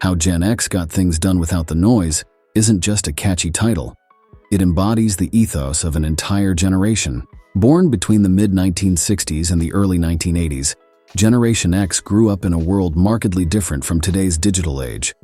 How Gen X Got Things Done Without the Noise isn't just a catchy title. It embodies the ethos of an entire generation. Born between the mid-1960s and the early 1980s, Generation X grew up in a world markedly different from today's digital age.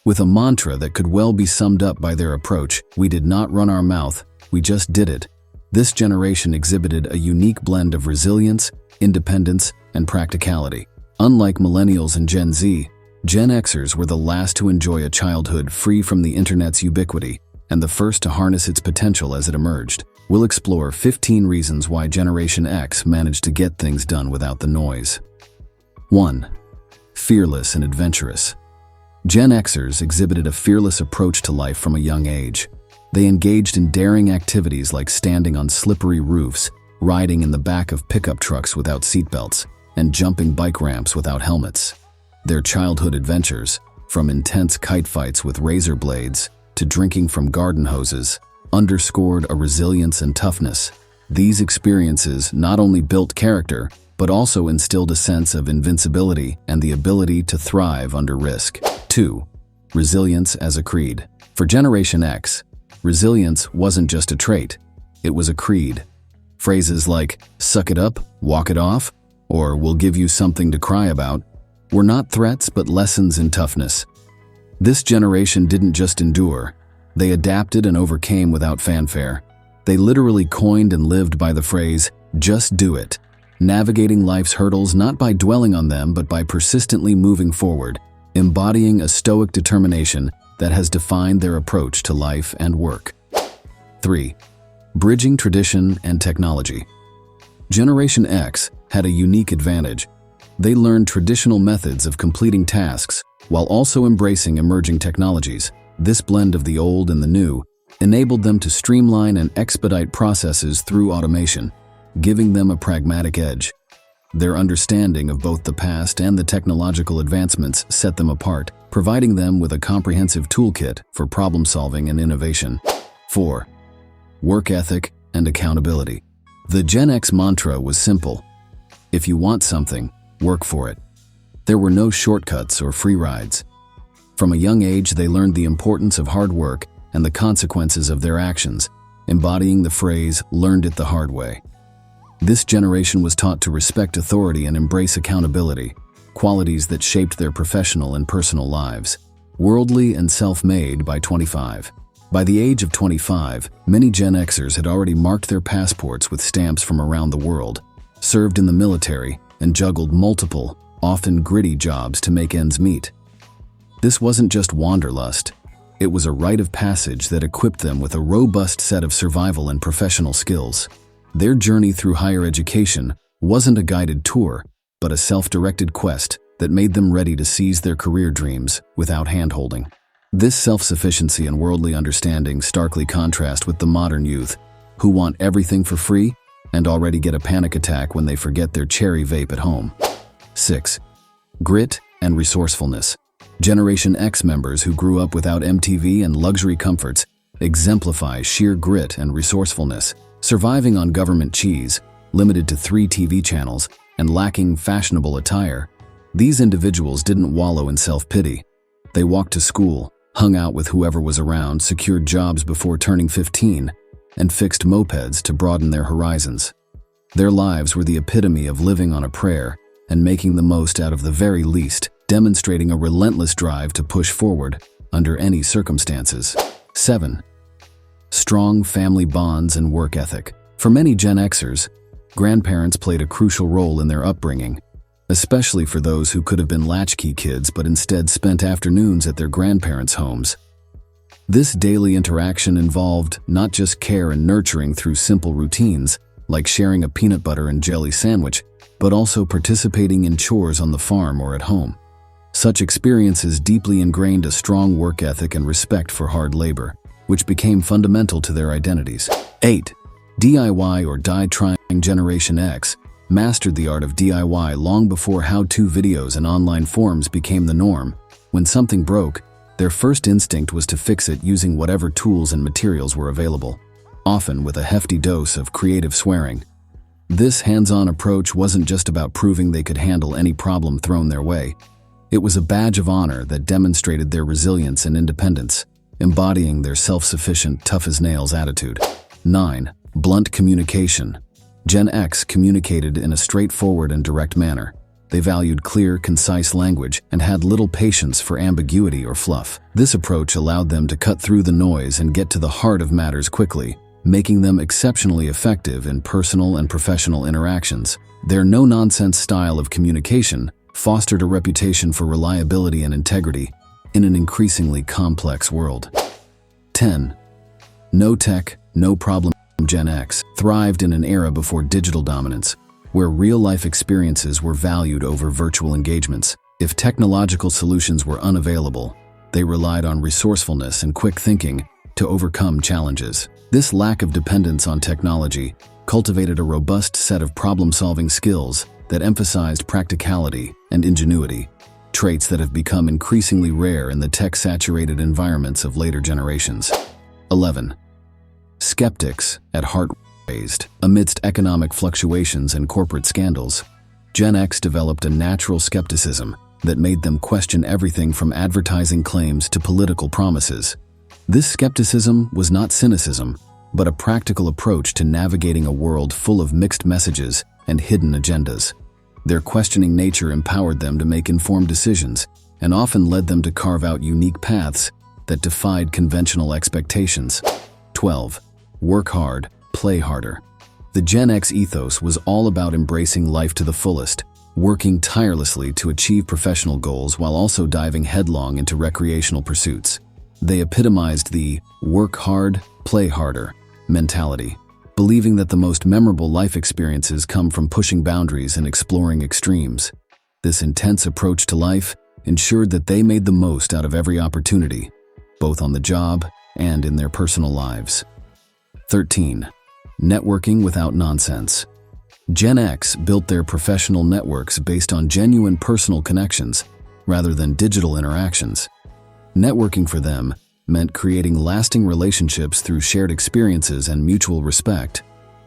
With a mantra that could well be summed up by their approach, "We did not run our mouth, we just did it." This generation exhibited a unique blend of resilience, independence, and practicality. Unlike Millennials and Gen Z, Gen Xers were the last to enjoy a childhood free from the internet's ubiquity and the first to harness its potential as it emerged. We'll explore 15 reasons why Generation X managed to get things done without the noise. 1. Fearless and adventurous. Gen Xers exhibited a fearless approach to life from a young age. They engaged in daring activities like standing on slippery roofs, riding in the back of pickup trucks without seatbelts, and jumping bike ramps without helmets. Their childhood adventures, from intense kite fights with razor blades to drinking from garden hoses, underscored a resilience and toughness. These experiences not only built character, but also instilled a sense of invincibility and the ability to thrive under risk. 2. Resilience as a creed. For Generation X, resilience wasn't just a trait, it was a creed. Phrases like, "suck it up, walk it off," or "we'll give you something to cry about," were not threats but lessons in toughness. This generation didn't just endure, they adapted and overcame without fanfare. They literally coined and lived by the phrase, "just do it," navigating life's hurdles not by dwelling on them but by persistently moving forward, embodying a stoic determination that has defined their approach to life and work. 3. Bridging tradition and technology. Generation X had a unique advantage. They learned traditional methods of completing tasks while also embracing emerging technologies. This blend of the old and the new enabled them to streamline and expedite processes through automation, giving them a pragmatic edge. Their understanding of both the past and the technological advancements set them apart, providing them with a comprehensive toolkit for problem-solving and innovation. 4. Work ethic and accountability. The Gen X mantra was simple: if you want something, work for it. There were no shortcuts or free rides. From a young age, they learned the importance of hard work and the consequences of their actions, embodying the phrase, "learned it the hard way." This generation was taught to respect authority and embrace accountability, qualities that shaped their professional and personal lives. Worldly and self-made by 25. By the age of 25, many Gen Xers had already marked their passports with stamps from around the world, served in the military, and juggled multiple, often gritty jobs to make ends meet. This wasn't just wanderlust. It was a rite of passage that equipped them with a robust set of survival and professional skills. Their journey through higher education wasn't a guided tour, but a self-directed quest that made them ready to seize their career dreams without hand-holding. This self-sufficiency and worldly understanding starkly contrast with the modern youth, who want everything for free and already get a panic attack when they forget their cherry vape at home. 6. Grit and resourcefulness. Generation X members who grew up without MTV and luxury comforts exemplify sheer grit and resourcefulness. Surviving on government cheese, limited to 3 TV channels, and lacking fashionable attire, these individuals didn't wallow in self-pity. They walked to school, hung out with whoever was around, secured jobs before turning 15, and fixed mopeds to broaden their horizons. Their lives were the epitome of living on a prayer and making the most out of the very least, demonstrating a relentless drive to push forward under any circumstances. 7. Strong family bonds and work ethic. For many Gen Xers, grandparents played a crucial role in their upbringing, especially for those who could have been latchkey kids but instead spent afternoons at their grandparents' homes. This daily interaction involved not just care and nurturing through simple routines, like sharing a peanut butter and jelly sandwich, but also participating in chores on the farm or at home. Such experiences deeply ingrained a strong work ethic and respect for hard labor, which became fundamental to their identities. 8. DIY or die trying. Generation X mastered the art of DIY long before how-to videos and online forums became the norm. When something broke, their first instinct was to fix it using whatever tools and materials were available, often with a hefty dose of creative swearing. This hands-on approach wasn't just about proving they could handle any problem thrown their way. It was a badge of honor that demonstrated their resilience and independence, embodying their self-sufficient, tough-as-nails attitude. 9. Blunt communication. Gen X communicated in a straightforward and direct manner. They valued clear, concise language and had little patience for ambiguity or fluff. This approach allowed them to cut through the noise and get to the heart of matters quickly, making them exceptionally effective in personal and professional interactions. Their no-nonsense style of communication fostered a reputation for reliability and integrity in an increasingly complex world. 10. No tech, no problem. Gen X thrived in an era before digital dominance, where real-life experiences were valued over virtual engagements. If technological solutions were unavailable, they relied on resourcefulness and quick thinking to overcome challenges. This lack of dependence on technology cultivated a robust set of problem-solving skills that emphasized practicality and ingenuity, traits that have become increasingly rare in the tech-saturated environments of later generations. 11. Skeptics, at heart raised. Amidst economic fluctuations and corporate scandals, Gen X developed a natural skepticism that made them question everything from advertising claims to political promises. This skepticism was not cynicism, but a practical approach to navigating a world full of mixed messages and hidden agendas. Their questioning nature empowered them to make informed decisions and often led them to carve out unique paths that defied conventional expectations. 12. Work hard, play harder. The Gen X ethos was all about embracing life to the fullest, working tirelessly to achieve professional goals while also diving headlong into recreational pursuits. They epitomized the work hard, play harder mentality, believing that the most memorable life experiences come from pushing boundaries and exploring extremes. This intense approach to life ensured that they made the most out of every opportunity, both on the job and in their personal lives. 13. Networking without nonsense. Gen X built their professional networks based on genuine personal connections rather than digital interactions. Networking for them meant creating lasting relationships through shared experiences and mutual respect,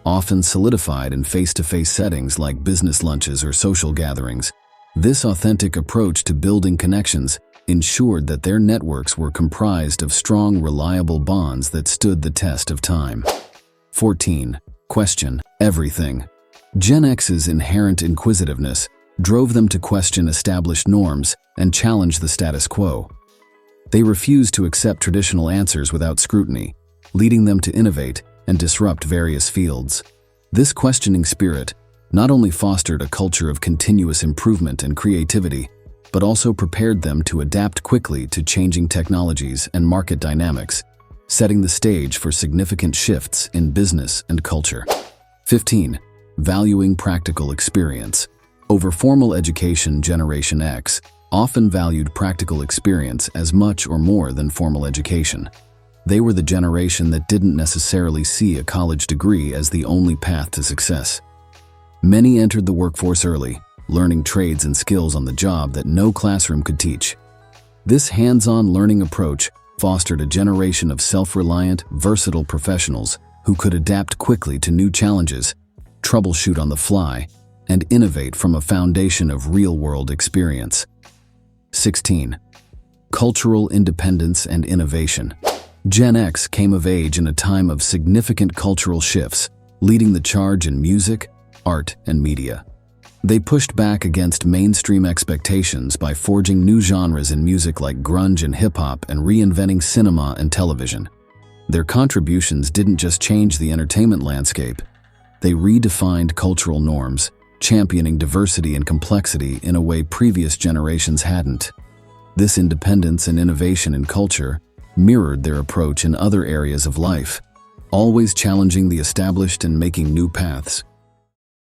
often solidified in face-to-face settings like business lunches or social gatherings. This authentic approach to building connections ensured that their networks were comprised of strong, reliable bonds that stood the test of time. 14. Question everything. Gen X's inherent inquisitiveness drove them to question established norms and challenge the status quo. They refused to accept traditional answers without scrutiny, leading them to innovate and disrupt various fields. This questioning spirit not only fostered a culture of continuous improvement and creativity, but also prepared them to adapt quickly to changing technologies and market dynamics, setting the stage for significant shifts in business and culture. 15. Valuing practical experience. Over formal education, Generation X often valued practical experience as much or more than formal education. They were the generation that didn't necessarily see a college degree as the only path to success. Many entered the workforce early, learning trades and skills on the job that no classroom could teach. This hands-on learning approach fostered a generation of self-reliant, versatile professionals who could adapt quickly to new challenges, troubleshoot on the fly, and innovate from a foundation of real-world experience. 16. Cultural independence and innovation. Gen X came of age in a time of significant cultural shifts, leading the charge in music, art, and media. They pushed back against mainstream expectations by forging new genres in music like grunge and hip-hop and reinventing cinema and television. Their contributions didn't just change the entertainment landscape, they redefined cultural norms, championing diversity and complexity in a way previous generations hadn't. This independence and innovation in culture mirrored their approach in other areas of life, always challenging the established and making new paths.